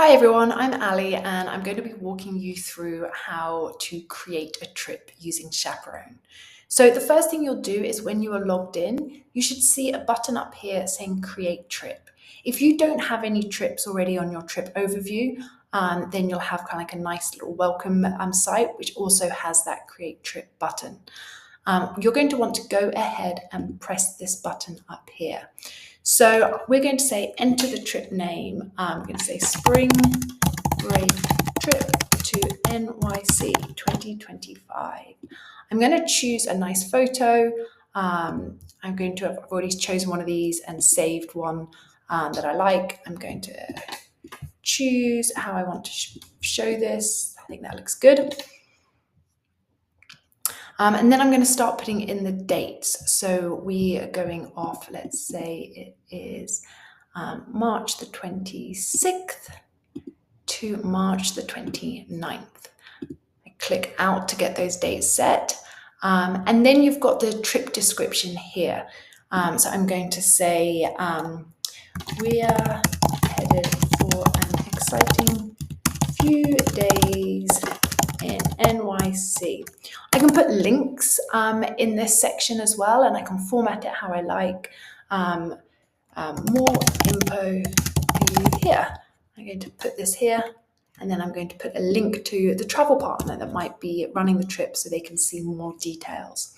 Hi everyone, I'm Ali and I'm going to be walking you through how to create a trip using Chaperone. So the first thing you'll do is when you are logged in, you should see a button up here saying create trip. If you don't have any trips already on your trip overview, then you'll have kind of like a nice little welcome site which also has that create trip button. You're going to want to go ahead and press this button up here. So we're going to say enter the trip name. I'm going to say spring break trip to NYC 2025. I'm going to choose a nice photo. I've already chosen one of these and saved one that I like. I'm going to choose how I want to show this. I think that looks good. And then I'm going to start putting in the dates. So we are going off, let's say it is March the 26th to March the 29th. I click out to get those dates set. And then you've got the trip description here. So I'm going to say, we are headed for an exciting few days in NYC. I can put links in this section as well, and I can format it how I like. More info for you here. I'm going to put this here, and then I'm going to put a link to the travel partner that might be running the trip so they can see more details.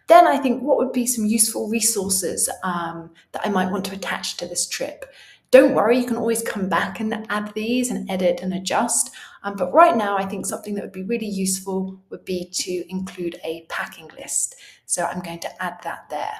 Then I think what would be some useful resources that I might want to attach to this trip. Don't worry, you can always come back and add these and edit and adjust. But right now, I think something that would be really useful would be to include a packing list. So I'm going to add that there.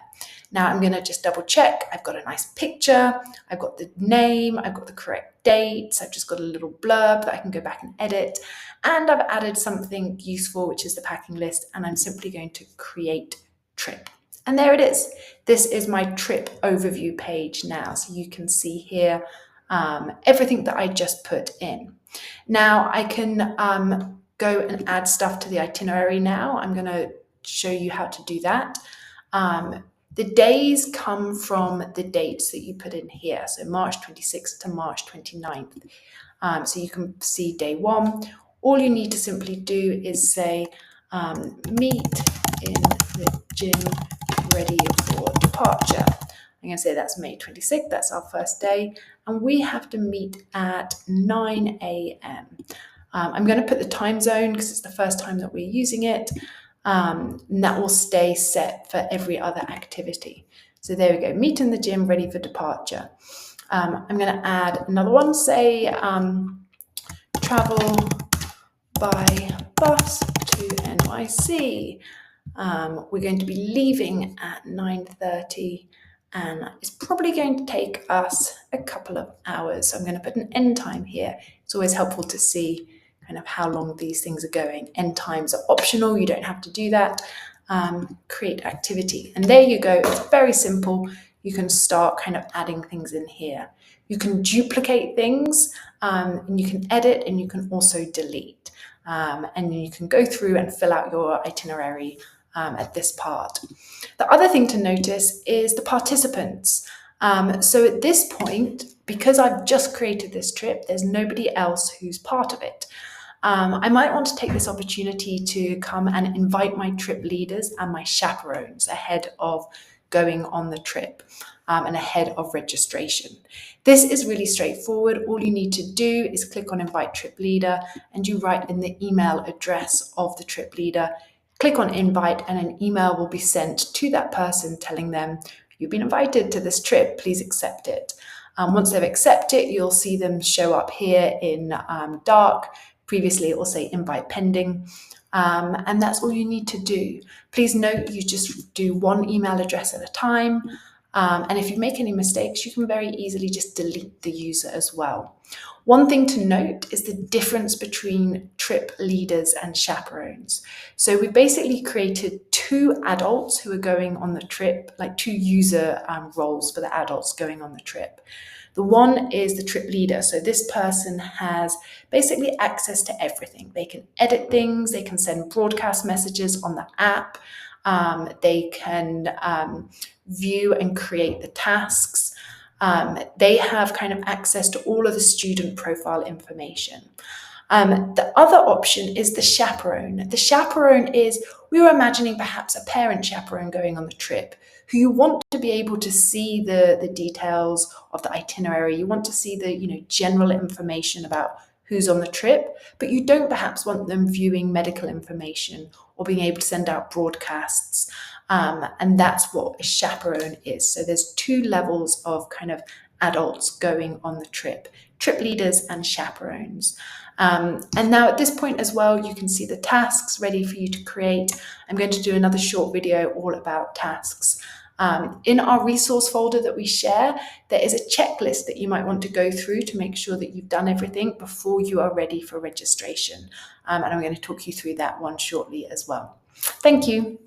Now I'm going to just double check. I've got a nice picture. I've got the name. I've got the correct dates. I've just got a little blurb that I can go back and edit. And I've added something useful, which is the packing list. And I'm simply going to create trip. And there it is. This is my trip overview page now. So you can see here everything that I just put in. Now I can go and add stuff to the itinerary now. I'm going to show you how to do that. The days come from the dates that you put in here. So March 26th to March 29th. So you can see day one. All you need to simply do is say, meet in the gym ready for departure. I'm going to say that's May 26th, that's our first day, and we have to meet at 9 a.m. I'm going to put the time zone because it's the first time that we're using it, and that will stay set for every other activity. So there we go, meet in the gym ready for departure. I'm going to add another one, say travel by bus to NYC. We're going to be leaving at 9:30 and it's probably going to take us a couple of hours. So I'm going to put an end time here. It's always helpful to see kind of how long these things are going. End times are optional. You don't have to do that. Create activity. And there you go. It's very simple. You can start kind of adding things in here. You can duplicate things and you can edit and you can also delete. And you can go through and fill out your itinerary at this part. The other thing to notice is the participants. So at this point, because I've just created this trip, there's nobody else who's part of it. I might want to take this opportunity to come and invite my trip leaders and my chaperones ahead of going on the trip and ahead of registration. This is really straightforward. All you need to do is click on invite trip leader and you write in the email address of the trip leader, click on invite, and an email will be sent to that person telling them you've been invited to this trip, please accept it. Once they've accepted it, you'll see them show up here in dark. Previously, it will say invite pending. And that's all you need to do. Please note you just do one email address at a time. And if you make any mistakes, you can very easily just delete the user as well. One thing to note is the difference between trip leaders and chaperones. So we basically created two adults who are going on the trip, like two user roles for the adults going on the trip. The one is the trip leader. So this person has basically access to everything. They can edit things, they can send broadcast messages on the app, they can view and create the tasks. They have kind of access to all of the student profile information. The other option is the chaperone. The chaperone is, we were imagining perhaps a parent chaperone going on the trip who you want to be able to see the details of the itinerary. You want to see the general information about who's on the trip, but you don't perhaps want them viewing medical information or being able to send out broadcasts. And that's what a chaperone is. So there's two levels of kind of adults going on the trip: trip leaders and chaperones. And now at this point as well, you can see the tasks ready for you to create. I'm going to do another short video all about tasks. In our resource folder that we share, there is a checklist that you might want to go through to make sure that you've done everything before you are ready for registration. And I'm going to talk you through that one shortly as well. Thank you.